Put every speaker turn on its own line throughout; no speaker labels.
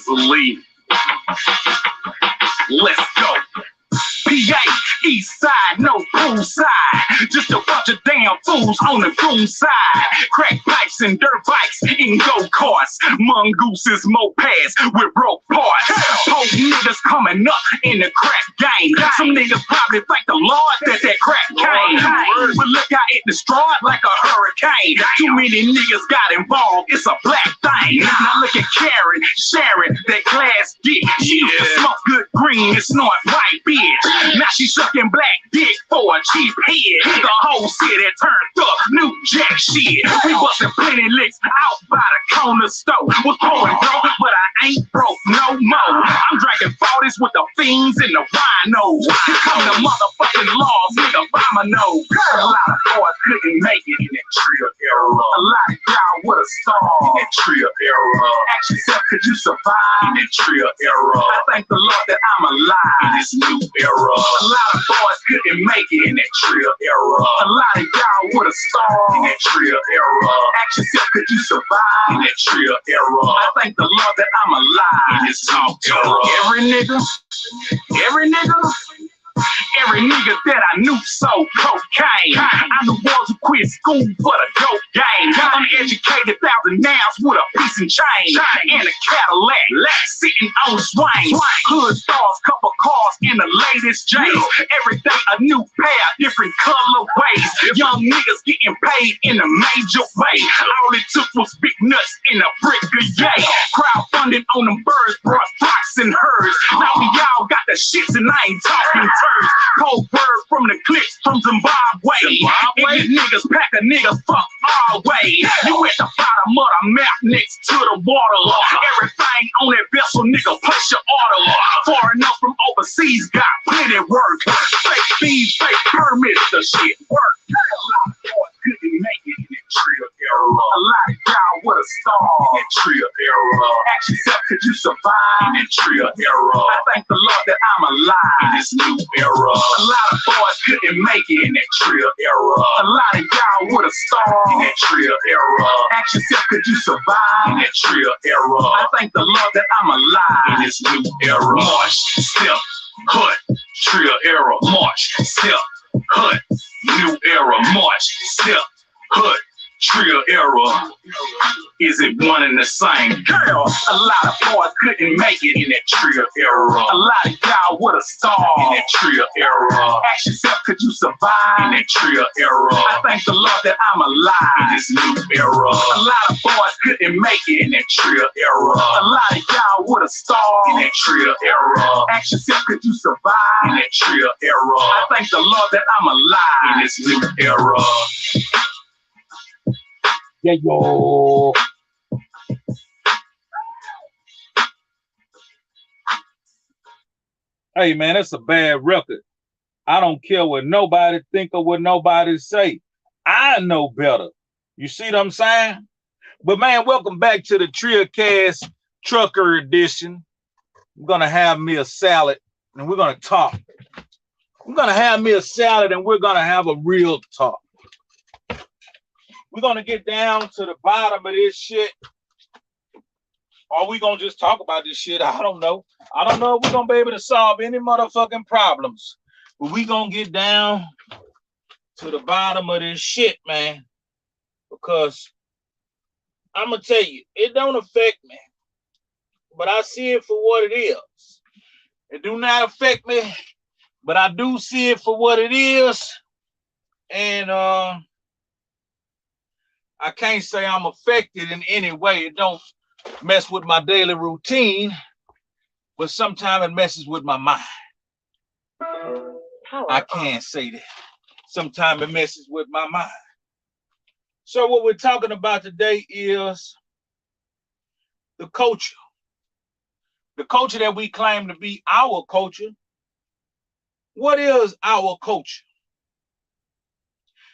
easily. Let's go. PA, east side, no poolside. Just a bunch of damn fools on the goon side. Crack pipes and dirt bikes in go-karts. Mongooses, mopeds with broke parts. Whole niggas coming up in the crack game. Some niggas probably thank the Lord that crack came. But look how it destroyed like a hurricane. Too many niggas got involved, it's a black thing. Now look at Karen, Sharon, that class dick. She used to smoke good green and snort white bitch. Now she sucking black dick for a cheap head. The whole city turned up, new jack shit. We bustin' plenty licks out by the corner store. Was pouring broke, but I ain't broke no more. I'm drinking 40s with the fiends and the rhinos. Here come the motherfucking laws, nigga, Obama knows. A lot of boys couldn't make it in that trio era. A lot of y'all would've starved in that trio era. Ask yourself, could you survive in that trio era? I thank the Lord that I'm alive in this new era. A lot of boys couldn't make it in that trio era. A lot of y'all would've starved in that trio era. Ask yourself, could you survive in that trio era? I thank the Lord that I'm alive in this talk era. Every nigga that I knew sold cocaine. I'm the ones who quit school for the dope game. Uneducated $1,000 with a piece and chain and a Cadillac sitting on swing. Hood stars, couple cars in the latest J's. Every day a new pair, different colorways. Young niggas getting paid in a major way. All it took was big nuts in a brigade. Crowdfunding on them birds brought flocks and herds. Now we all got the shits and I ain't talking turds. Cold word from the clips from Zimbabwe. If you niggas pack a nigga, fuck our way. You at the bottom of the map next to the water. Everything on that vessel, nigga, place your order. Far enough from overseas, got plenty work. Fake fees, fake permits, the shit work. A lot of boys couldn't make it in that trio era. A lot of y'all would've starved in that trio era. Ask yourself, could you survive in that trio era? I thank the Lord that I'm alive in this new era. A lot of boys couldn't make it in that trio era. A lot of y'all would've starved in that trio era. Ask yourself, could you survive in that trio era? I thank the Lord that I'm alive in this new era. March, step, hood, trio era. March, step, hood, new era. March, step, hood, trio era. Is it one and the same? Girl, a lot of boys couldn't make it in that trio era. A lot of y'all would've starved in that trio era. Ask yourself, could you survive in that trio era? I thank the Lord that I'm alive in this new era. A lot of boys couldn't make it in that trio era. A lot of y'all would've starved in that trio era. Ask yourself, could you survive in that trio era? I thank the Lord that I'm alive in this new era.
Yeah, yo. Hey, man, that's a bad record. I don't care what nobody think or what nobody say. I know better. You see what I'm saying? But, man, welcome back to the TrioCast Trucker Edition. I'm going to have me a salad, and we're going to talk. I'm going to have me a salad, and we're going to have a real talk. We're going to get down to the bottom of this shit. Or we going to just talk about this shit. I don't know. I don't know if we're going to be able to solve any motherfucking problems. But we going to get down to the bottom of this shit, man. Because I'm going to tell you, it don't affect me. But I see it for what it is. It do not affect me. But I do see it for what it is. And, I can't say I'm affected in any way. It don't mess with my daily routine, but sometimes it messes with my mind. I can't say that. Sometimes it messes with my mind. So what we're talking about today is the culture. The culture that we claim to be our culture. What is our culture?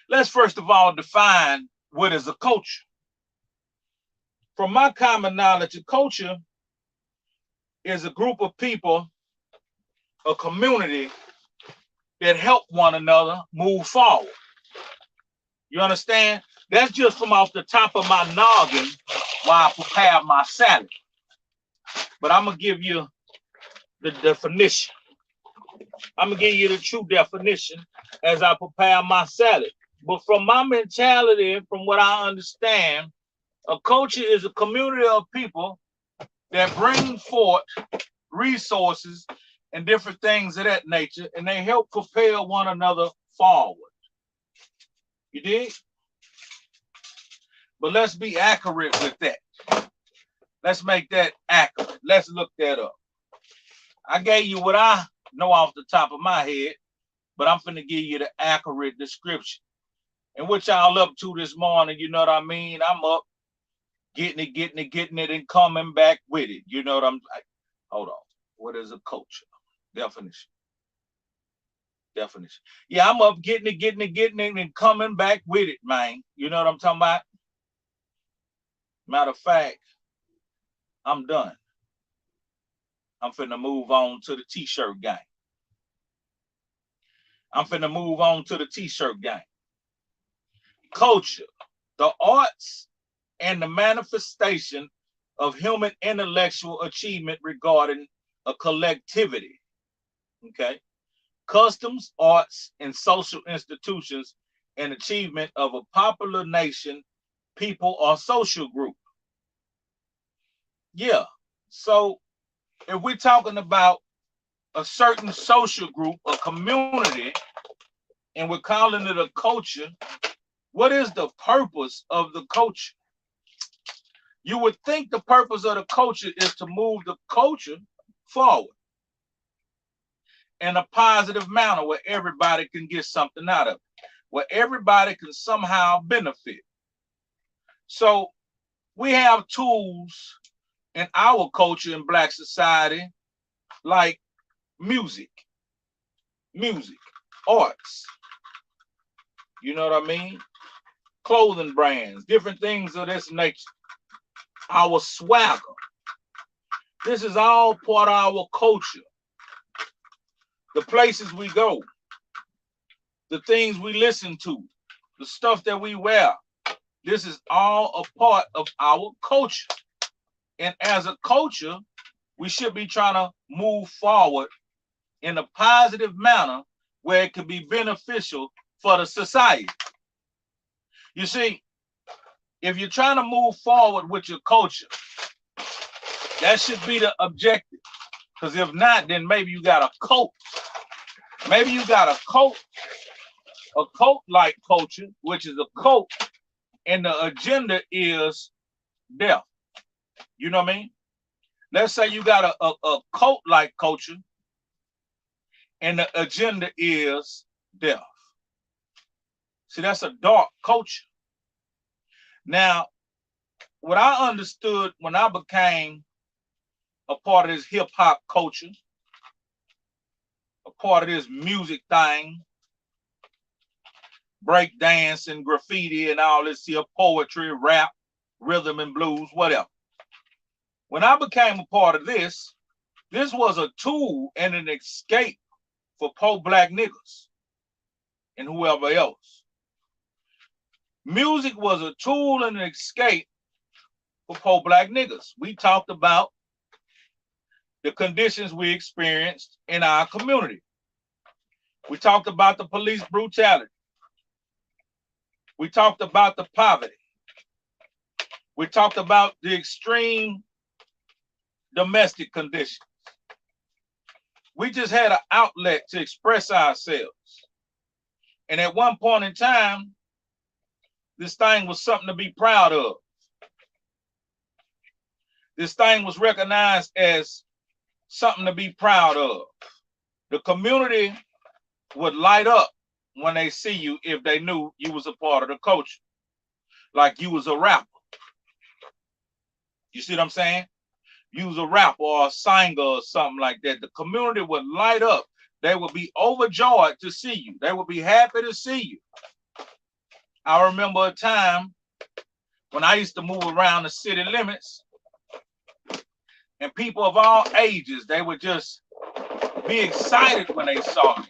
Let's first of all define what is a culture. From my common knowledge, a culture is a group of people, a community that help one another move forward. You understand? That's just from off the top of my noggin while I prepare my salad. but I'm gonna give you the definition. I'm gonna give you the true definition as I prepare my salad. But from my mentality and from what I understand, a culture is a community of people that bring forth resources and different things of that nature, and they help propel one another forward. You dig? But let's be accurate with that. Let's make that accurate. Let's look that up. I gave you what I know off the top of my head, but I'm finna give you the accurate description. And what y'all up to this morning, you know what I mean? I'm up getting it, and coming back with it. You know what I'm like? Hold on. What is a culture? Definition. Yeah, I'm up getting it, and coming back with it, man. You know what I'm talking about? Matter of fact, I'm done. I'm finna move on to the t-shirt game. Culture, the arts and the manifestation of human intellectual achievement regarding a collectivity. Okay. Customs, arts, and social institutions and achievement of a popular nation, people, or social group. Yeah. So if we're talking about a certain social group, a community, and we're calling it a culture, what is the purpose of the culture? You would think the purpose of the culture is to move the culture forward in a positive manner where everybody can get something out of it, where everybody can somehow benefit. So we have tools in our culture in Black society like music, arts, you know what I mean? Clothing brands, different things of this nature. Our swagger. This is all part of our culture. The places we go, the things we listen to, the stuff that we wear. This is all a part of our culture. And as a culture, we should be trying to move forward in a positive manner where it can be beneficial for the society. You see, if you're trying to move forward with your culture, that should be the objective. Because if not, then maybe you got a cult. Maybe you got a cult-like culture, which is a cult, and the agenda is death. You know what I mean? Let's say you got a cult-like culture, and the agenda is death. See, that's a dark culture. Now, what I understood when I became a part of this hip-hop culture, a part of this music thing, break dance and graffiti and all this here, poetry, rap, rhythm and blues, whatever. When I became a part of this was a tool and an escape for poor Black niggas and whoever else. Music was a tool and an escape for poor Black niggas. We talked about the conditions we experienced in our community. We talked about the police brutality. We talked about the poverty. We talked about the extreme domestic conditions. We just had an outlet to express ourselves. And at one point in time, this thing was something to be proud of. This thing was recognized as something to be proud of. The community would light up when they see you if they knew you was a part of the culture, like you was a rapper. You see what I'm saying? You was a rapper or a singer or something like that. The community would light up. They would be overjoyed to see you. They would be happy to see you. I remember a time when I used to move around the city limits, and people of all ages, they would just be excited when they saw me.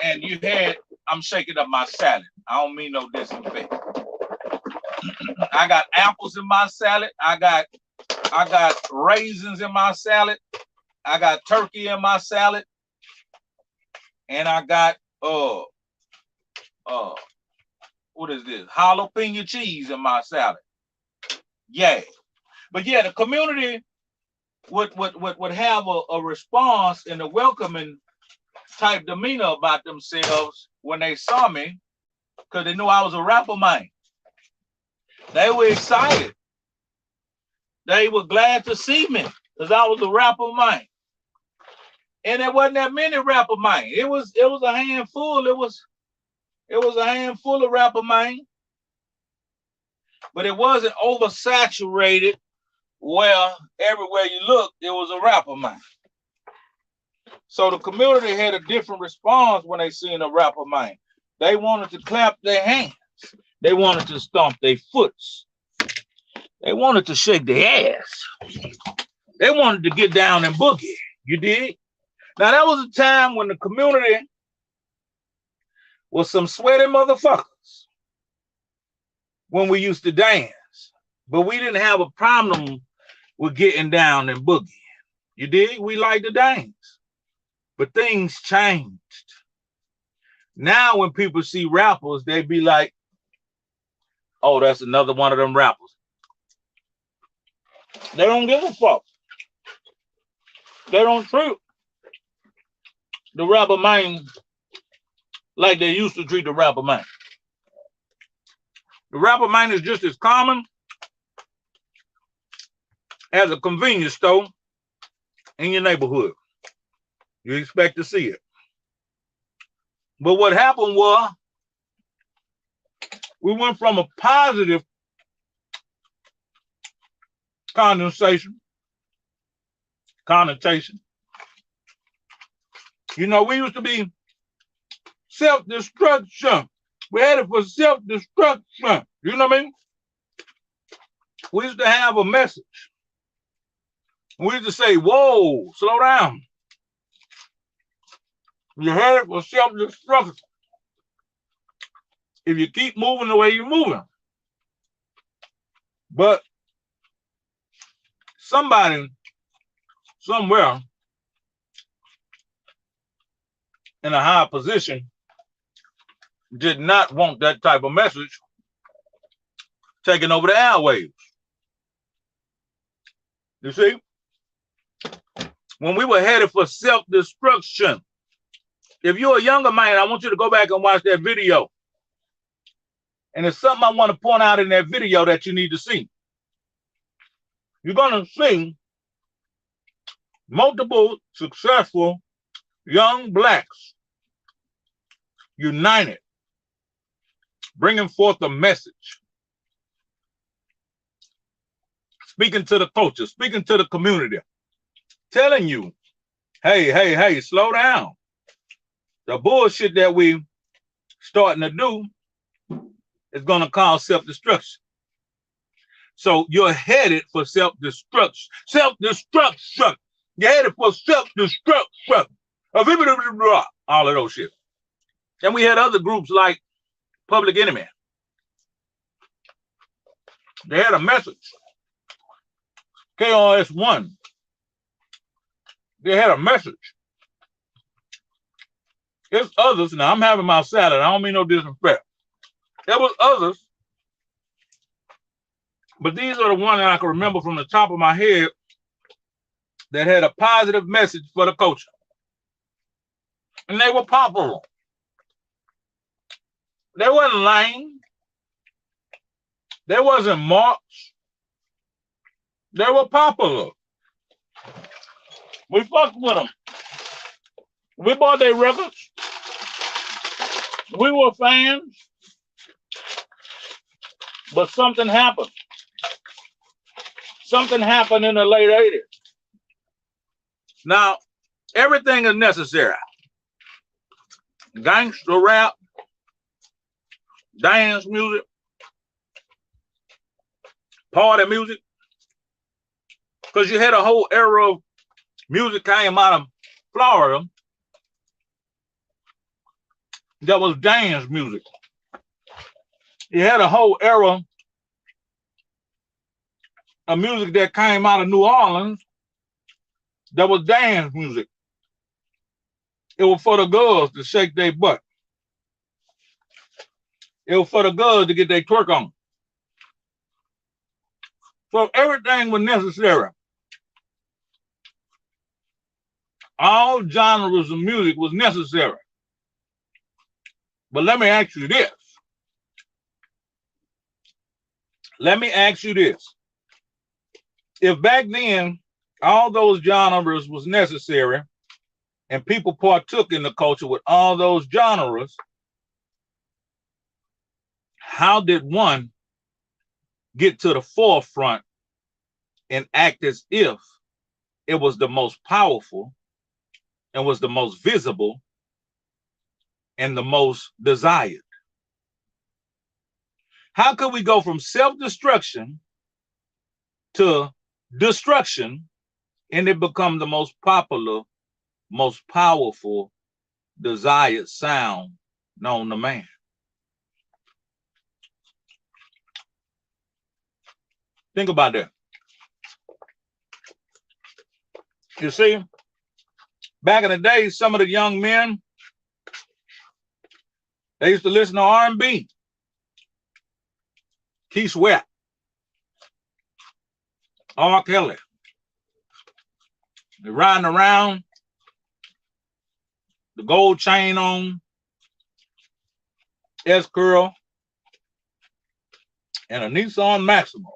And you had, I'm shaking up my salad. I don't mean no disrespect. I got apples in my salad. I got I got raisins in my salad. I got turkey in my salad. And I got what is this? Jalapeno cheese in my salad. Yeah. But yeah, the community would have a response and a welcoming type demeanor about themselves when they saw me, because they knew I was a rapper, man. They were excited. They were glad to see me because I was a rapper, man. And there wasn't that many rapper, man. It was a handful. It was a handful of rapper, man. But it wasn't oversaturated where everywhere you look, it was a rapper, man. So the community had a different response when they seen a rapper, man. They wanted to clap their hands. They wanted to stomp their foots. They wanted to shake their ass. They wanted to get down and boogie. You dig? Now, that was a time when the community was some sweaty motherfuckers when we used to dance. But we didn't have a problem with getting down and boogie. You dig? We like to dance. But things changed. Now when people see rappers, they be like, oh, that's another one of them rappers. They don't give a fuck. They don't treat the rapper man like they used to treat the rapper man. The rapper man is just as common as a convenience store in your neighborhood. You expect to see it. But what happened was we went from a positive connotation. You know, we used to be self-destruction. We had it for self-destruction. You know what I mean? We used to have a message. We used to say, whoa, slow down. You're headed for self-destruction. If you keep moving the way you're moving. But somebody, somewhere, in a high position, did not want that type of message taking over the airwaves. You see? When we were headed for self-destruction, if you're a younger man, I want you to go back and watch that video. And there's something I want to point out in that video that you need to see. You're going to see multiple successful young blacks united, bringing forth a message, speaking to the culture, speaking to the community, telling you, hey, slow down. The bullshit that we starting to do is going to cause self-destruction. So you're headed for self-destruction. Self-destruction. You're headed for self-destruction. All of those shit. And we had other groups like Public Enemy. They had a message. KRS-One. They had a message. There's others. Now, I'm having my salad. I don't mean no disrespect. There was others. But these are the ones that I can remember from the top of my head that had a positive message for the culture. And they were popular. They wasn't lame. They wasn't marks. They were popular. We fucked with them. We bought their records. We were fans. But something happened. Something happened in the late 80s. Now, everything is necessary. Gangster rap, dance music, party music. Because you had a whole era of music came out of Florida that was dance music. You had a whole era a music that came out of New Orleans that was dance music. It was for the girls to shake their butt. It was for the girls to get their twerk on. So everything was necessary. All genres of music was necessary. But let me ask you this. If back then all those genres was necessary and people partook in the culture with all those genres, how did one get to the forefront and act as if it was the most powerful and was the most visible and the most desired? How could we go from self-destruction to destruction and it become the most popular, most powerful, desired sound known to man? Think about that. You see, back in the day, some of the young men, they used to listen to R&B. Keith Sweat, R. Kelly. They're riding around, the gold chain on, S-curl, and a Nissan Maxima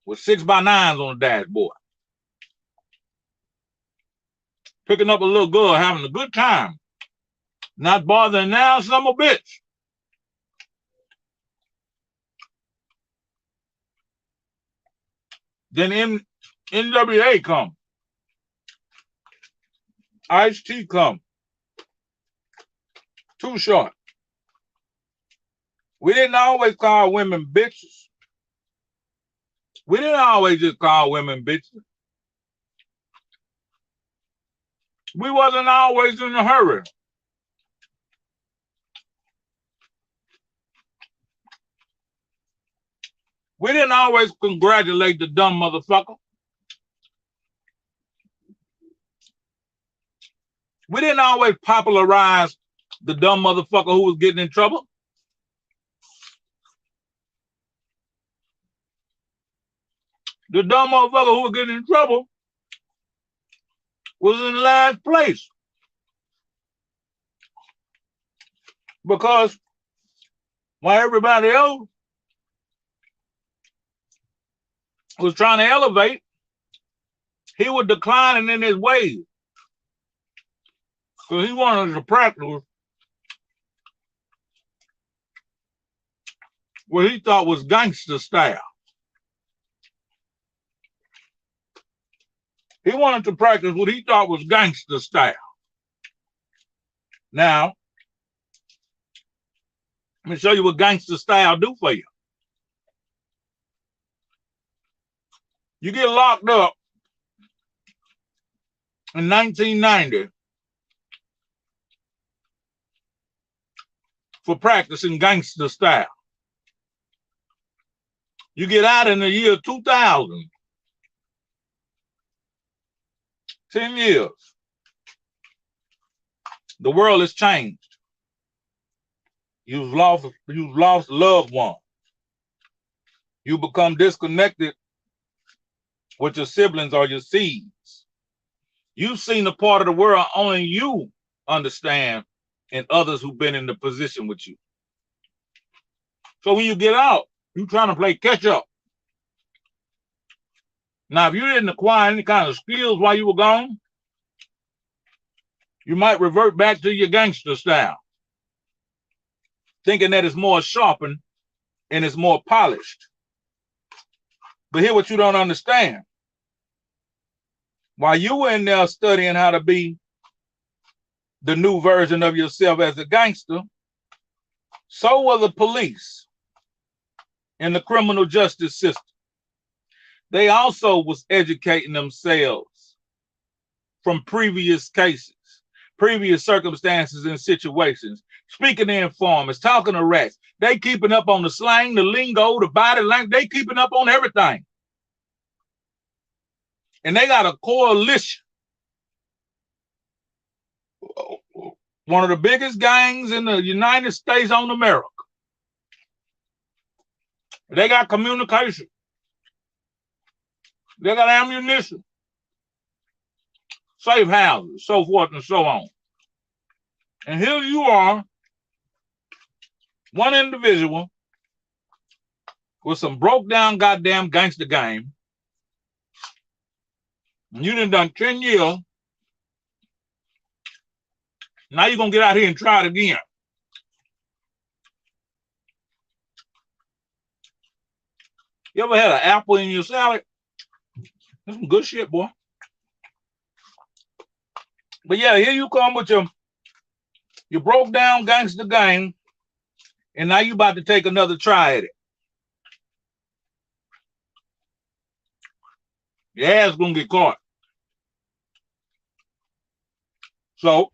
with 6x9s on the dashboard. Picking up a little girl, having a good time. Not bothering now, son of a bitch. Then NWA come. Ice-T come. Too Short. We didn't always call women bitches. We didn't always just call women bitches. We wasn't always in a hurry. We didn't always congratulate the dumb motherfucker. We didn't always popularize the dumb motherfucker who was getting in trouble. The dumb motherfucker who was getting in trouble was in last place. Because while everybody else was trying to elevate, he was declining in his ways. So he wanted to practice what he thought was gangster style. He wanted to practice what he thought was gangster style. Now, let me show you what gangster style do for you. You get locked up in 1990 for practicing gangster style. You get out in the year 2000. 10 years. The world has changed. You've lost loved ones. You become disconnected with your siblings or your seeds. You've seen the part of the world only you understand and others who've been in the position with you. So when you get out, you're trying to play catch up. Now, if you didn't acquire any kind of skills while you were gone, you might revert back to your gangster style, thinking that it's more sharpened and it's more polished. But here's what you don't understand. While you were in there studying how to be the new version of yourself as a gangster, so were the police and the criminal justice system. They also was educating themselves from previous cases, previous circumstances and situations speaking to informers, talking to rats. They keeping up on the slang, the lingo, the body language. They keeping up on everything. And they got a coalition. One of the biggest gangs in the United States of America. They got communication. They got ammunition, safe houses, so forth and so on. And here you are, one individual with some broke down goddamn gangster game. And you done 10 years. Now you're going to get out here and try it again. You ever had an apple in your salad? That's some good shit, boy. But yeah, here you come with your broke down gangster game, and now you about to take another try at it. Your ass gonna get caught. So,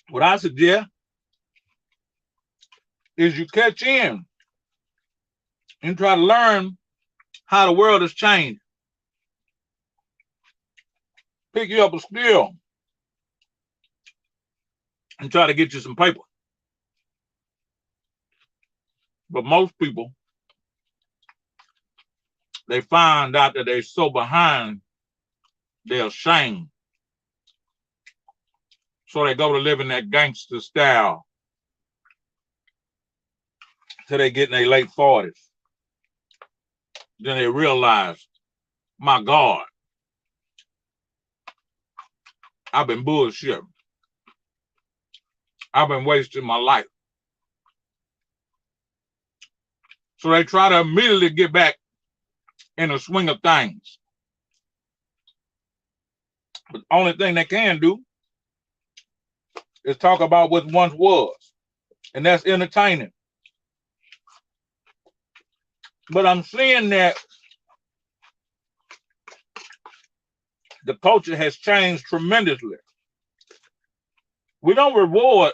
what I suggest is you catch in and try to learn how the world has changed. Pick you up a skill and try to get you some paper. But most people, they find out that they're so behind, they're ashamed. So they go to live in that gangster style till they get in their late 40s. Then they realize, my God, I've been bullshitting. I've been wasting my life. So they try to immediately get back in the swing of things. But the only thing they can do is talk about what once was, and that's entertaining. But I'm seeing that the culture has changed tremendously. We don't reward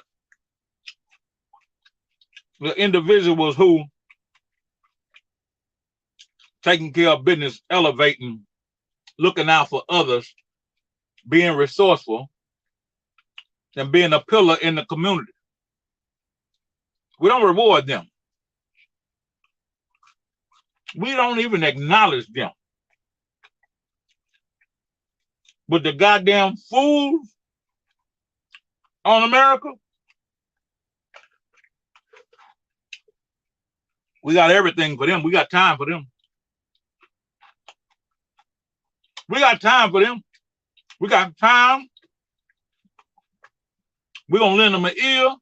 the individuals who taking care of business, elevating, looking out for others, being resourceful, and being a pillar in the community. We don't reward them. We don't even acknowledge them. But the goddamn fools on America, we got everything for them. We got time for them. We got time for them. We got time. We're going to lend them an ear.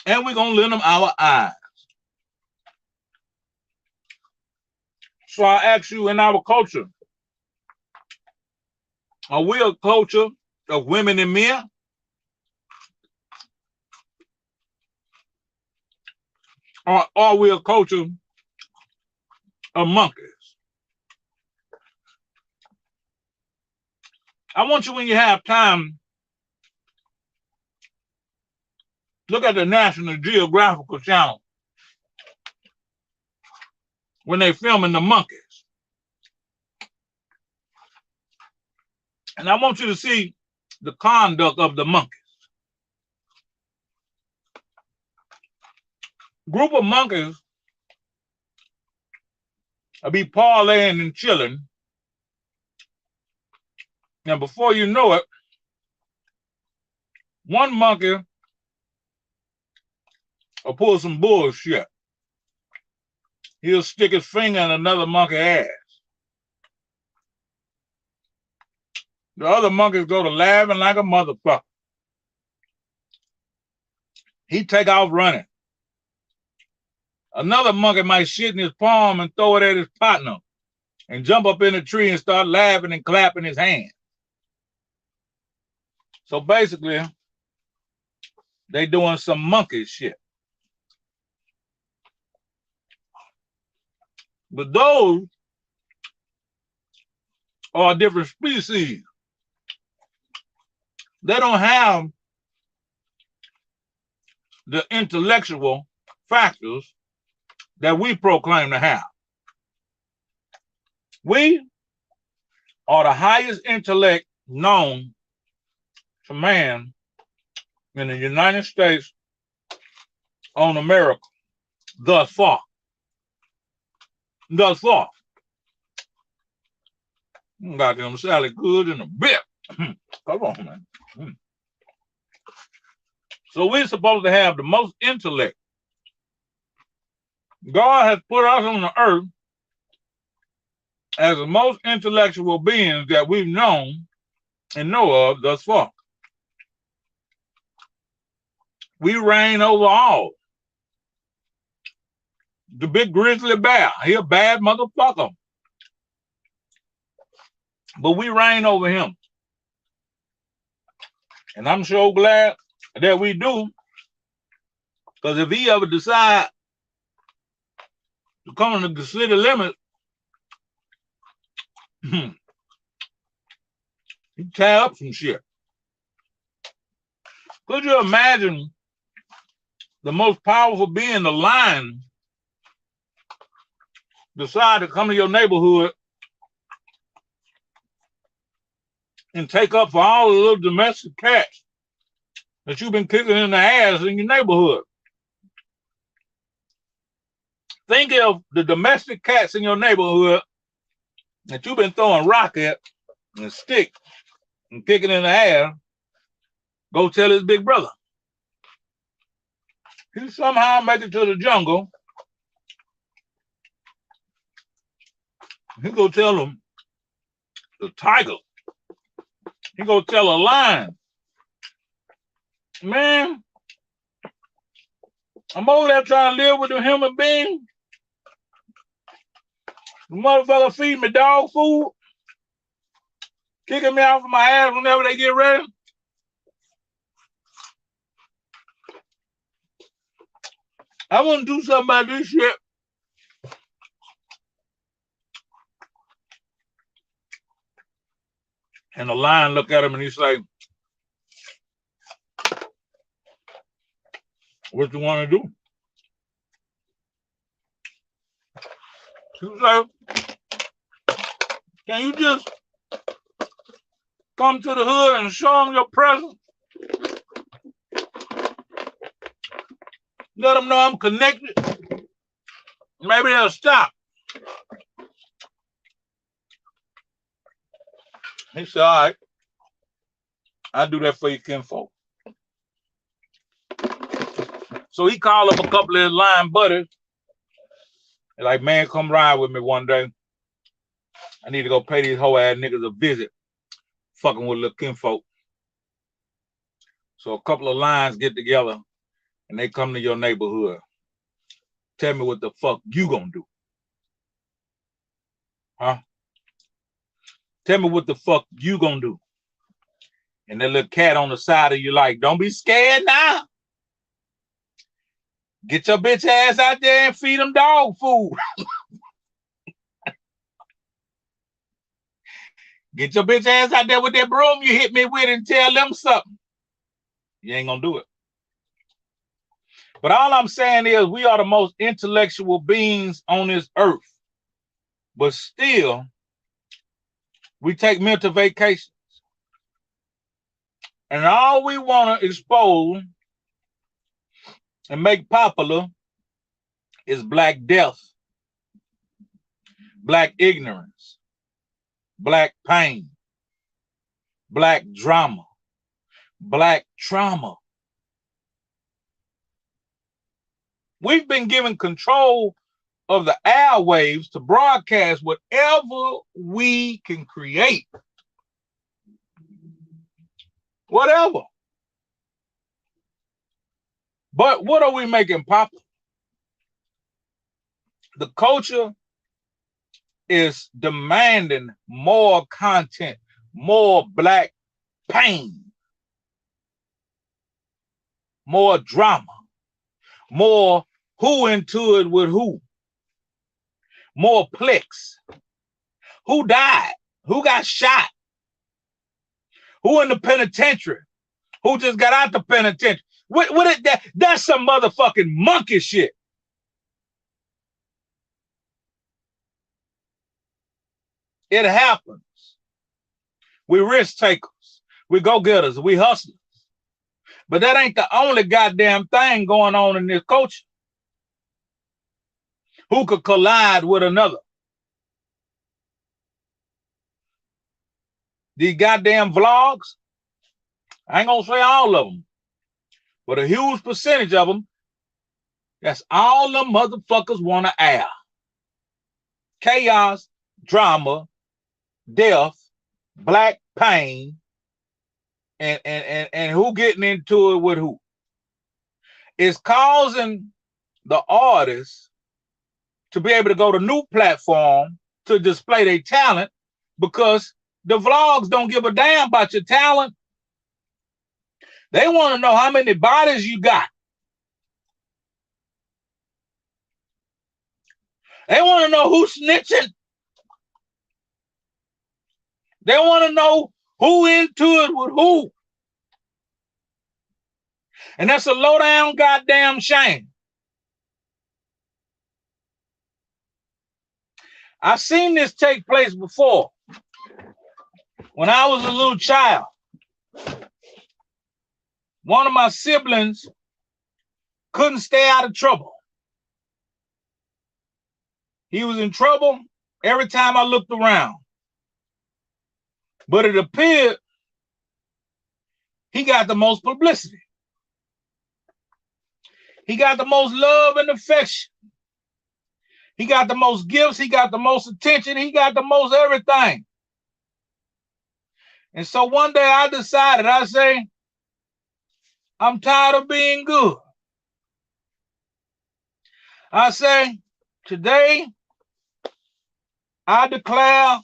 And we're going to lend them our eyes. So I ask you, in our culture, are we a culture of women and men? Or are we a culture of monkeys? I want you, when you have time, look at the National Geographical Channel when they filming the monkeys. And I want you to see the conduct of the monkeys. Group of monkeys will be parlaying and chilling. And before you know it, one monkey will pull some bullshit. He'll stick his finger in another monkey's ass. The other monkeys go to laughing like a motherfucker. He take off running. Another monkey might shit in his palm and throw it at his partner and jump up in a tree and start laughing and clapping his hands. So basically, they doing some monkey shit. But those are a different species. They don't have the intellectual factors that we proclaim to have. We are the highest intellect known to man in the United States on America thus far. Thus far. Goddamn Sally good in a bit. Come on, man. So we're supposed to have the most intellect. God has put us on the earth as the most intellectual beings that we've known and know of thus far. We reign over all. The big grizzly bear, he a bad motherfucker. But we reign over him. And I'm so glad that we do, because if he ever decide to come into the city limits, he tear up some shit. Could you imagine the most powerful being, the lion, decide to come to your neighborhood and take up for all the little domestic cats that you've been kicking in the ass in your neighborhood? Think of the domestic cats in your neighborhood that you've been throwing rock at and stick and kicking in the air. Go tell his big brother. He somehow make it to the jungle. He go tell him, the tiger. He go tell a lion, man, I'm over there trying to live with a human being. The motherfucker feed me dog food, kicking me out of my ass whenever they get ready. I want to do something about this shit. And the lion look at him and he's like, what you want to do? He was like, can you just come to the hood and show them your presence? Let them know I'm connected. Maybe they'll stop. He said, all right, I'll do that for you, kinfolk. So he called up a couple of his lion buddies. They're like, man, come ride with me one day. I need to go pay these hoe ass niggas a visit. Fucking with little kinfolk. So a couple of lions get together and they come to your neighborhood. Tell me what the fuck you gonna do. Huh? Tell me what the fuck you gonna do. And that little cat on the side of you like, don't be scared now. Get your bitch ass out there and feed them dog food. Get your bitch ass out there with that broom you hit me with and tell them something. You ain't gonna do it. But all I'm saying is we are the most intellectual beings on this earth. But still, we take mental vacations. And all we want to expose and make popular is black death, black ignorance, black pain, black drama, black trauma. We've been given control of the airwaves to broadcast whatever we can create. Whatever. But what are we making popular? The culture is demanding more content, more black pain, more drama, more who into it with who, more clicks, who died, who got shot, who in the penitentiary, who just got out the penitentiary. That's some motherfucking monkey shit. It happens. We risk takers. We go-getters. We hustlers. But that ain't the only goddamn thing going on in this culture. Who could collide with another? These goddamn vlogs, I ain't gonna say all of them, but a huge percentage of them, that's all the motherfuckers want to air. Chaos, drama, death, black pain, and who getting into it with who. It's causing the artists to be able to go to new platform to display their talent, because the vlogs don't give a damn about your talent. They want to know how many bodies you got. They want to know who's snitching. They want to know who into it with who. And that's a low down goddamn shame. I've seen this take place before. When I was a little child, one of my siblings couldn't stay out of trouble. He was in trouble every time I looked around. But it appeared he got the most publicity. He got the most love and affection. He got the most gifts. He got the most attention. He got the most everything. And so one day I decided, I say, I'm tired of being good. I say, today I declare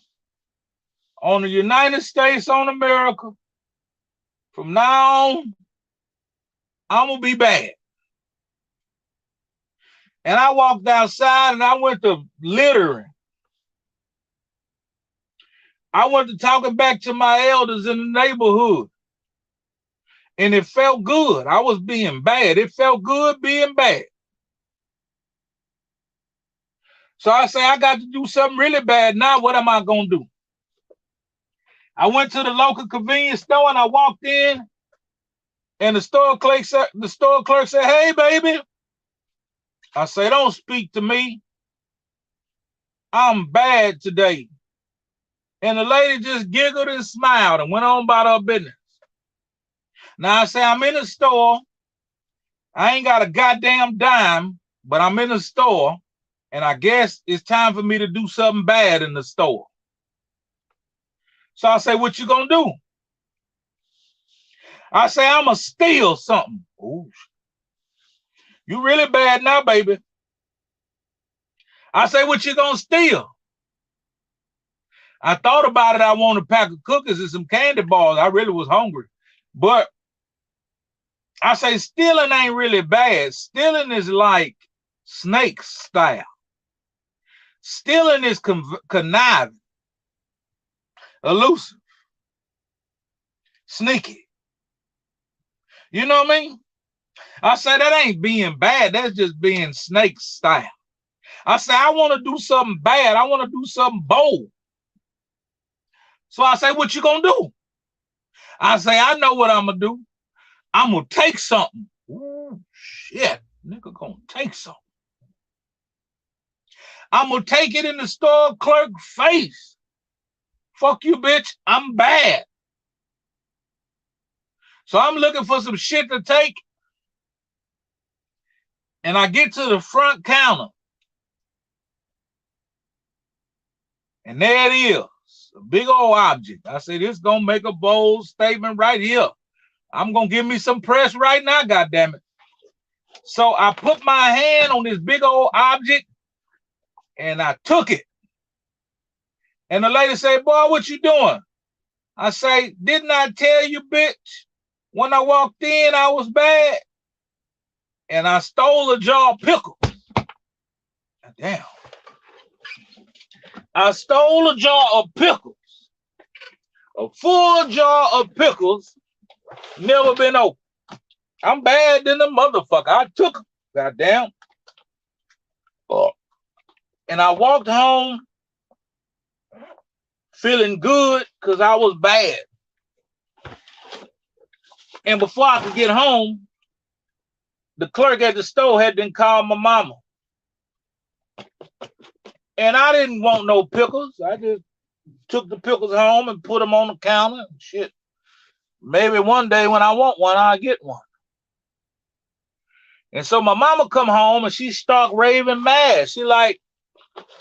on the United States on America, from now on, I'm going to be bad. And I walked outside and I went to littering. I went to talking back to my elders in the neighborhood. And it felt good. I was being bad. It felt good being bad. So I say, I got to do something really bad. Now what am I going to do? I went to the local convenience store and I walked in, and the store clerk said, hey, baby. I say, don't speak to me. I'm bad today. And the lady just giggled and smiled and went on about her business. Now I say, I'm in the store. I ain't got a goddamn dime, but I'm in the store. And I guess it's time for me to do something bad in the store. So I say, what you gonna do? I say, I'm gonna steal something. Ooh. You really bad now, baby. I say, what you gonna steal? I thought about it. I wanted a pack of cookies and some candy bars. I really was hungry. But I say, stealing ain't really bad. Stealing is like snake style. Stealing is conniving, elusive, sneaky. You know what I mean? I say, that ain't being bad. That's just being snake style. I say, I want to do something bad. I want to do something bold. So I say, what you gonna do? I say, I know what I'm gonna do. I'm gonna take something. Ooh, shit, nigga gonna take something. I'm gonna take it in the store clerk face. Fuck you, bitch. I'm bad. So I'm looking for some shit to take. And I get to the front counter. And there it is. A big old object. I say, this gonna make a bold statement right here. I'm gonna give me some press right now, goddammit. So I put my hand on this big old object and I took it. And the lady said, boy, what you doing? I say, didn't I tell you, bitch? When I walked in, I was bad. And I stole a jar of pickles. Damn. I stole a jar of pickles. A full jar of pickles Never been open. I'm bad than the motherfucker. I took them. Goddamn. And I walked home feeling good because I was bad. And before I could get home, the clerk at the store had been called my mama. And I didn't want no pickles. I just took the pickles home and put them on the counter and shit. Maybe one day when I want one, I'll get one. And so my mama come home and she start raving mad. She like,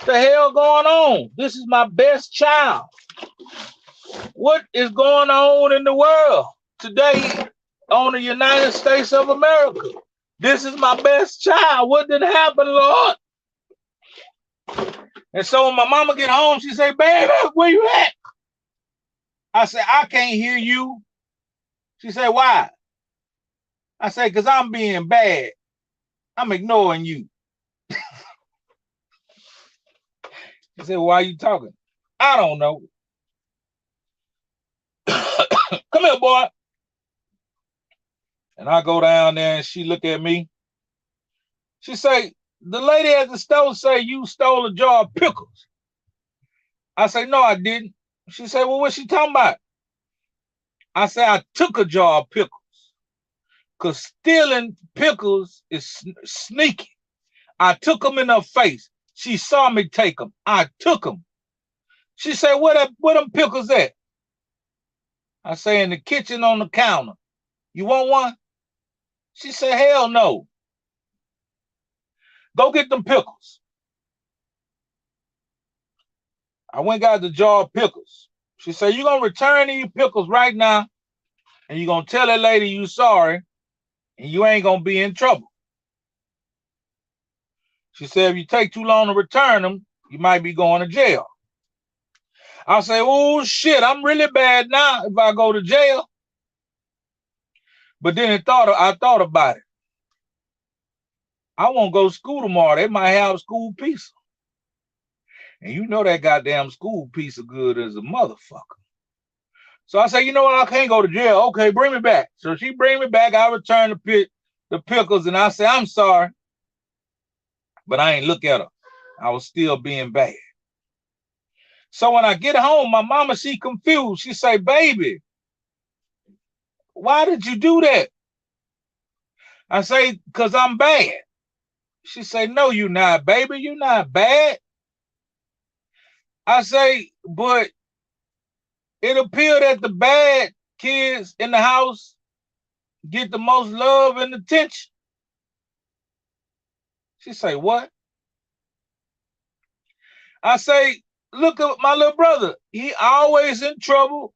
the hell going on? This is my best child. What is going on in the world today on the United States of America? This is my best child. What did happen, Lord? And so when my mama get home, she say, baby, where you at? I say, I can't hear you. She say, why? I say, because I'm being bad. I'm ignoring you. She said, why are you talking? I don't know. Come here, boy. And I go down there and she look at me. She say, the lady at the store say you stole a jar of pickles. I say, no, I didn't. She say, well, what's she talking about? I say, I took a jar of pickles. Because stealing pickles is sneaky. I took them in her face. She saw me take them. I took them. She said, where them pickles at? I say, in the kitchen on the counter. You want one? She said, hell no. Go get them pickles. I went and got the jar of pickles. She said, you're going to return these pickles right now, and you're going to tell that lady you sorry, and you ain't going to be in trouble. She said, if you take too long to return them, you might be going to jail. I say, oh, shit, I'm really bad now if I go to jail. But then I thought about it. I won't go to school tomorrow. They might have school pizza. And you know that goddamn school pizza good as a motherfucker. So I say, you know what? I can't go to jail. Okay, bring me back. So she bring me back. I return the pickles, and I say, I'm sorry. But I ain't look at her. I was still being bad. So when I get home, my mama, she confused. She say, baby, why did you do that? I say, because I'm bad. She say, no, you not, baby. You not bad. I say, but it appeared that the bad kids in the house get the most love and attention. She say, what? I say, look at my little brother. He always in trouble.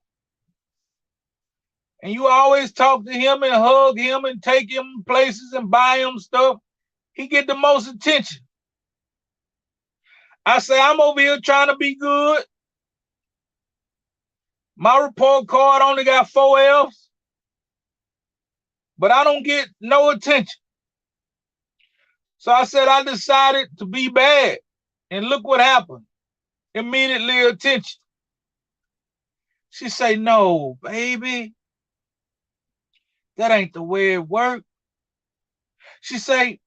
And you always talk to him and hug him and take him places and buy him stuff. He get the most attention. I say, I'm over here trying to be good. My report card only got 4 F's, but I don't get no attention. So I said, I decided to be bad. And look what happened. Immediately attention. She say, no, baby. That ain't the way it works. She say,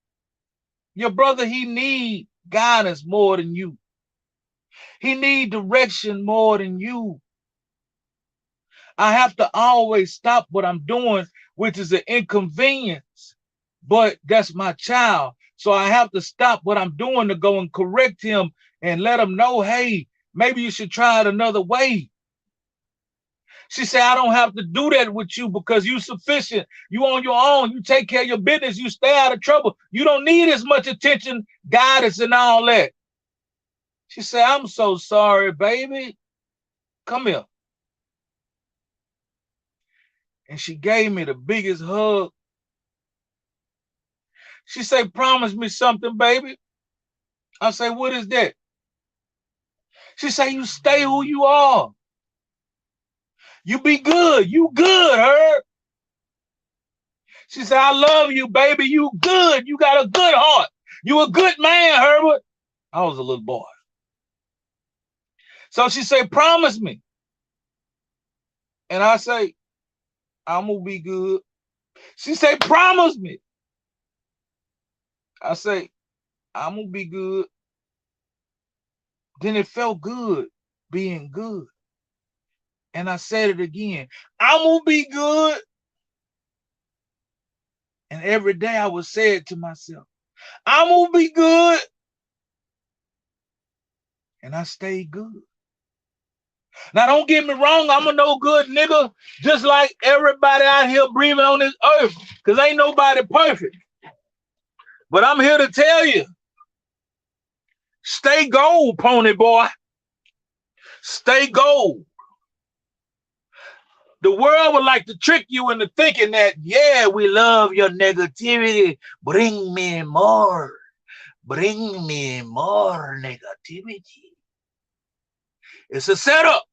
your brother, he need guidance more than you. He need direction more than you. I have to always stop what I'm doing, which is an inconvenience, but that's my child. So I have to stop what I'm doing to go and correct him and let him know, hey, maybe you should try it another way. She said, I don't have to do that with you because you sufficient. You on your own. You take care of your business. You stay out of trouble. You don't need as much attention, guidance, and all that. She said, I'm so sorry, baby. Come here. And she gave me the biggest hug. She said, promise me something, baby. I say, what is that? She said, you stay who you are. You be good. You good, Herb. She said, I love you, baby. You good. You got a good heart. You a good man, Herbert. I was a little boy. So she said, promise me. And I say, I'm gonna be good. She say, promise me. I say, I'm gonna be good. Then it felt good being good. And I said it again. I'm gonna be good. And every day I would say it to myself. I'm gonna be good. And I stayed good. Now don't get me wrong, I'm a no good nigga, just like everybody out here breathing on this earth, because ain't nobody perfect. But I'm here to tell you, stay gold, pony boy. Stay gold. The world would like to trick you into thinking that, yeah, we love your negativity. Bring me more. Bring me more negativity. It's a setup.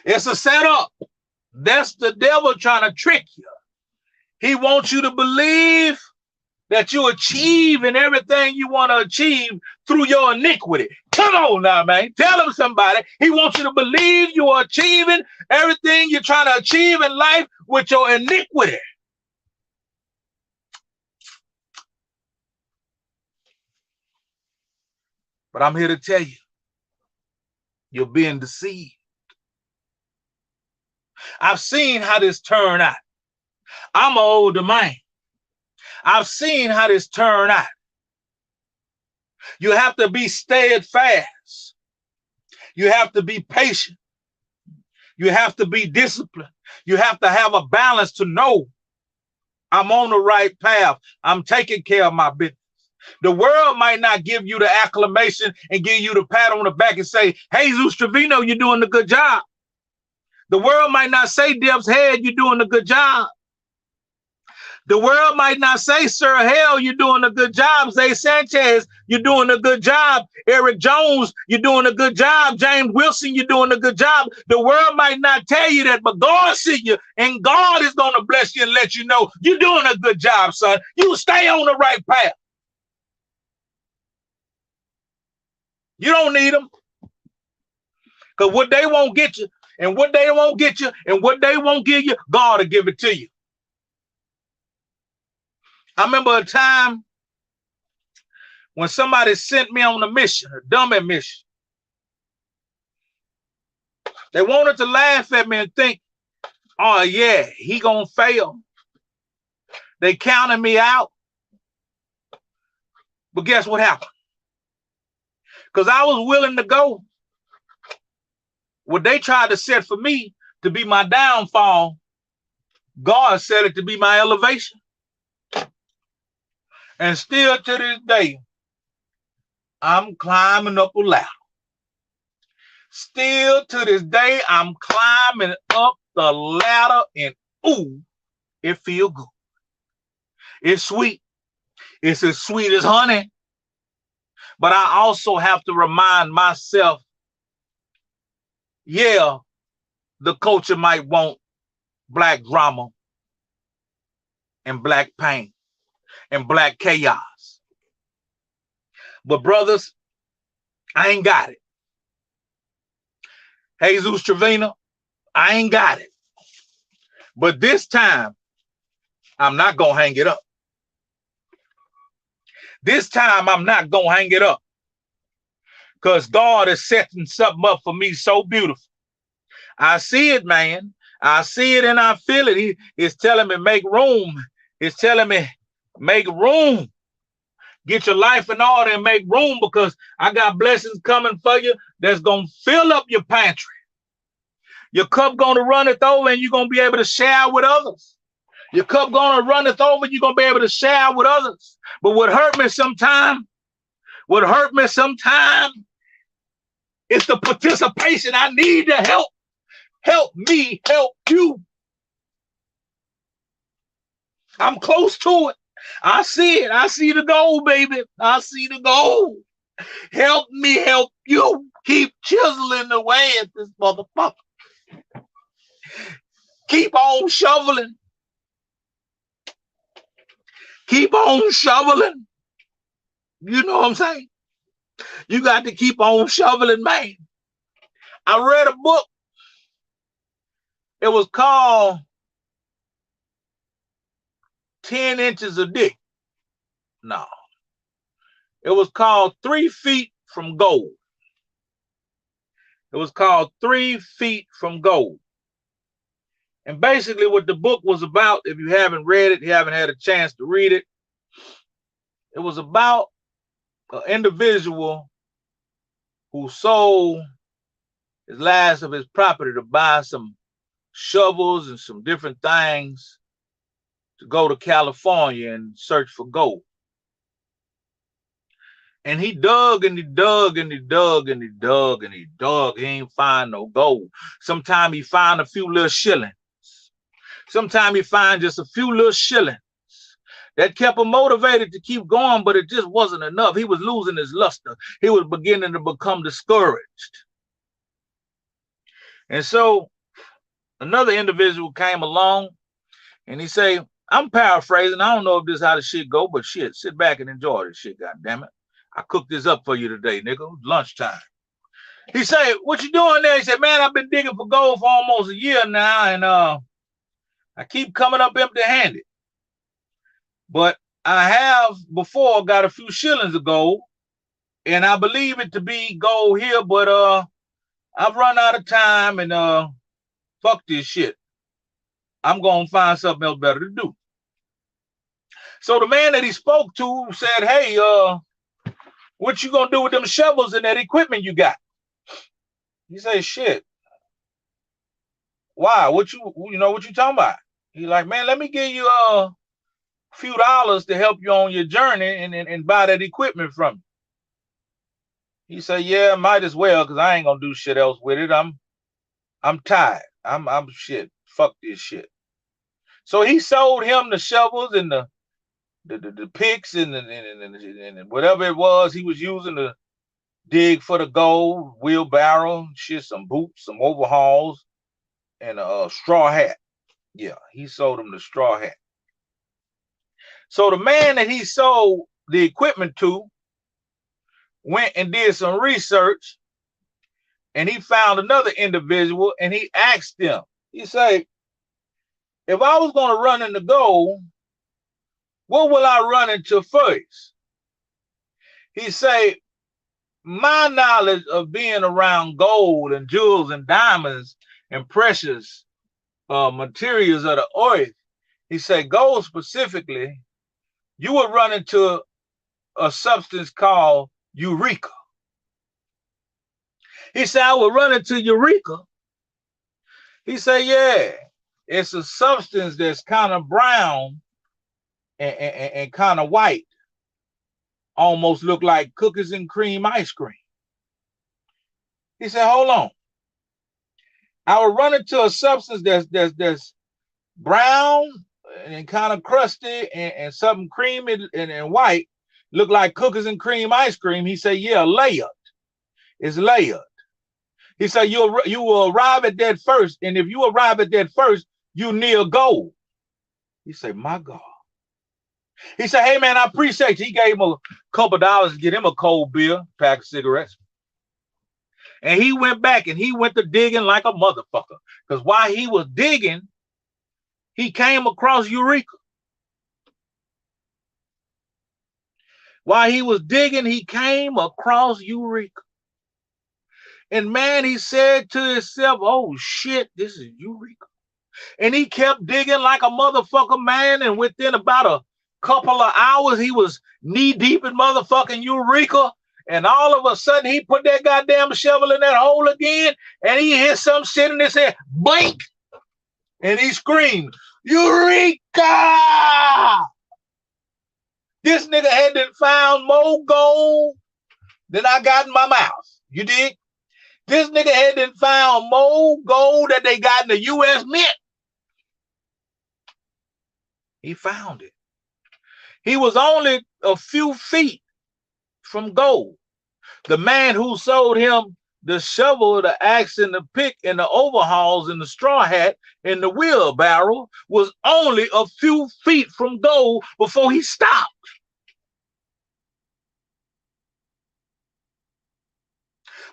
It's a setup. That's the devil trying to trick you. He wants you to believe that you achieve in everything you want to achieve through your iniquity. Come on now, man. Tell him somebody. He wants you to believe you are achieving everything you're trying to achieve in life with your iniquity. But I'm here to tell you, you're being deceived. I've seen how this turned out. I'm an older man. I've seen how this turned out. You have to be steadfast. You have to be patient. You have to be disciplined. You have to have a balance to know I'm on the right path. I'm taking care of my business. The world might not give you the acclamation and give you the pat on the back and say, hey, Jesus Trevino, you're doing a good job. The world might not say, Deb's Head, you're doing a good job. The world might not say, Sir Hell, you're doing a good job. Zay Sanchez, you're doing a good job. Eric Jones, you're doing a good job. James Wilson, you're doing a good job. The world might not tell you that, but God see you, and God is going to bless you and let you know you're doing a good job, son. You stay on the right path. You don't need them. Because what they won't get you, and what they won't get you, and what they won't give you, God will give it to you. I remember a time when somebody sent me on a mission, a dummy mission. They wanted to laugh at me and think, oh yeah, he gonna fail. They counted me out. But guess what happened? Because I was willing to go. What they tried to set for me to be my downfall, God set it to be my elevation. And still to this day, I'm climbing up a ladder. Still to this day, I'm climbing up the ladder, and ooh, it feels good. It's sweet. It's as sweet as honey. But I also have to remind myself, yeah, the culture might want black drama and black pain and black chaos. But brothers, I ain't got it. Jesus Trevino, I ain't got it. But this time, I'm not going to hang it up. This time, I'm not going to hang it up. Because God is setting something up for me so beautiful. I see it, man. I see it and I feel it. He is telling me, make room. He's telling me, make room. Get your life in order and make room, because I got blessings coming for you that's going to fill up your pantry. Your cup going to runneth over, and you're going to be able to share with others. Your cup going to runneth over, and you're going to be able to share with others. But what hurt me sometimes is the participation. I need to help. Help me help you. I'm close to it. I see it. I see the goal, baby. I see the goal. Help me help you. Keep chiseling away at this motherfucker. Keep on shoveling. Keep on shoveling. You know what I'm saying? You got to keep on shoveling, man. I read a book It was called 10 inches of dick. No. It was called 3 feet from gold. It was called 3 feet from gold. And basically what the book was about, if you haven't read it, you haven't had a chance to read it, it was about an individual who sold his last of his property to buy some shovels and some different things to go to California and search for gold. And he dug and he dug and he dug and he dug and he dug. He ain't find no gold. Sometimes he find a few little shillings. Sometimes he find just a few little shillings. That kept him motivated to keep going, but it just wasn't enough. He was losing his luster. He was beginning to become discouraged. And so another individual came along and he say, I'm paraphrasing. I don't know if this is how the shit go, but shit, sit back and enjoy this shit, goddammit. I cooked this up for you today, nigga. Lunchtime. He said, what you doing there? He said, man, I've been digging for gold for almost a year now, and I keep coming up empty-handed. But I have before got a few shillings of gold, and I believe it to be gold here, but I've run out of time, and fuck this shit. I'm gonna find something else better to do. So the man that he spoke to said, hey, what you gonna do with them shovels and that equipment you got? He said, shit. Why? What you talking about? He's like, man, let me give you a few dollars to help you on your journey and buy that equipment from you. He said, yeah, might as well, because I ain't gonna do shit else with it. I'm tired. I'm shit. Fuck this shit. So he sold him the shovels and the picks and whatever it was he was using to dig for the gold, wheelbarrow, shit, some boots, some overhauls, and a straw hat. Yeah, he sold him the straw hat. So the man that he sold the equipment to went and did some research, and he found another individual, and he asked them, he said, if I was going to run into gold, what will I run into first? He said, my knowledge of being around gold and jewels and diamonds and precious materials of the earth, he said, gold specifically, you would run into a substance called eureka. He said, I would run into eureka. He said, yeah, it's a substance that's kind of brown and kind of white. Almost look like cookies and cream ice cream. He said, hold on. I would run into a substance that's brown and kind of crusty and something creamy and white, look like cookies and cream ice cream. He said, yeah, layered. It's layered. He said, you will arrive at that first, and if you arrive at that first, you near gold. He said, my God. He said, hey, man, I appreciate you. He gave him a couple of dollars to get him a cold beer, pack of cigarettes. And he went back and he went to digging like a motherfucker. Because while he was digging, he came across eureka. While he was digging, he came across eureka. And man, he said to himself, oh shit, this is eureka. And he kept digging like a motherfucker, man. And within about a couple of hours, he was knee deep in motherfucking eureka. And all of a sudden, he put that goddamn shovel in that hole again. And he hit some shit in his head. Blink! And he screamed, Eureka! This nigga had done found more gold than I got in my mouth. You dig? This nigga had done found more gold that they got in the U.S. Mint. He found it. He was only a few feet from gold. The man who sold him the shovel, the axe, and the pick, and the overhauls, and the straw hat, and the wheelbarrow was only a few feet from gold before he stopped.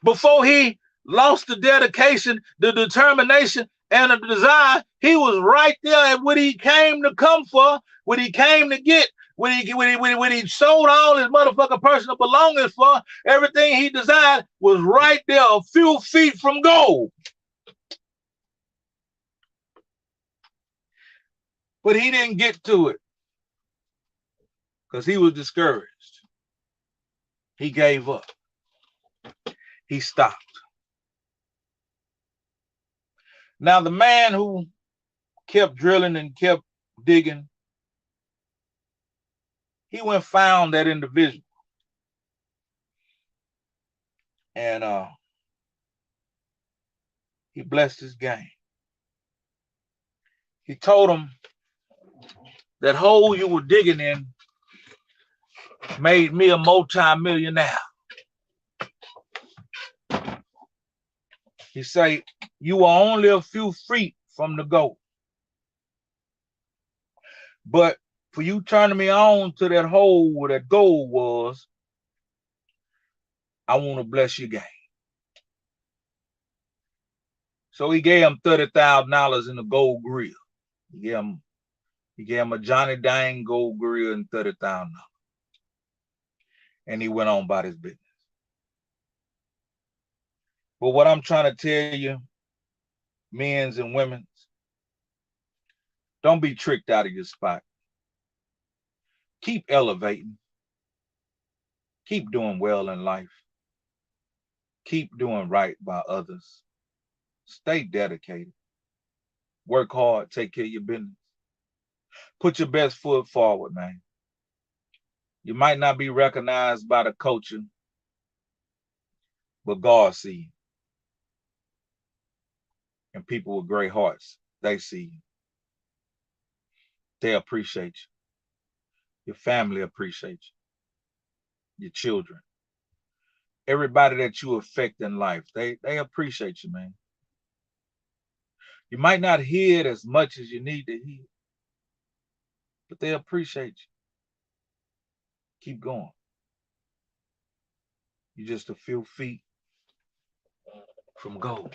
Before he lost the dedication, the determination, and the desire, he was right there at what he came to come for, what he came to get, when he sold all his motherfucking personal belongings for, everything he desired was right there a few feet from gold. But he didn't get to it because he was discouraged. He gave up. He stopped. Now, the man who kept drilling and kept digging, he went and found that individual. And he blessed his game. He told him that hole you were digging in made me a multi-millionaire. He said, you were only a few feet from the goal. But for you turning me on to that hole where that gold was, I want to bless your game. So he gave him $30,000 in the gold grill. He gave him a Johnny Dang gold grill and $30,000. And he went on about his business. But what I'm trying to tell you, men's and women's, don't be tricked out of your spot. Keep elevating. Keep doing well in life. Keep doing right by others. Stay dedicated. Work hard. Take care of your business. Put your best foot forward, man. You might not be recognized by the culture, but God sees you. And people with great hearts, they see you. They appreciate you. Your family appreciates you. Your children. Everybody that you affect in life, they appreciate you, man. You might not hear it as much as you need to hear, but they appreciate you. Keep going. You're just a few feet from gold.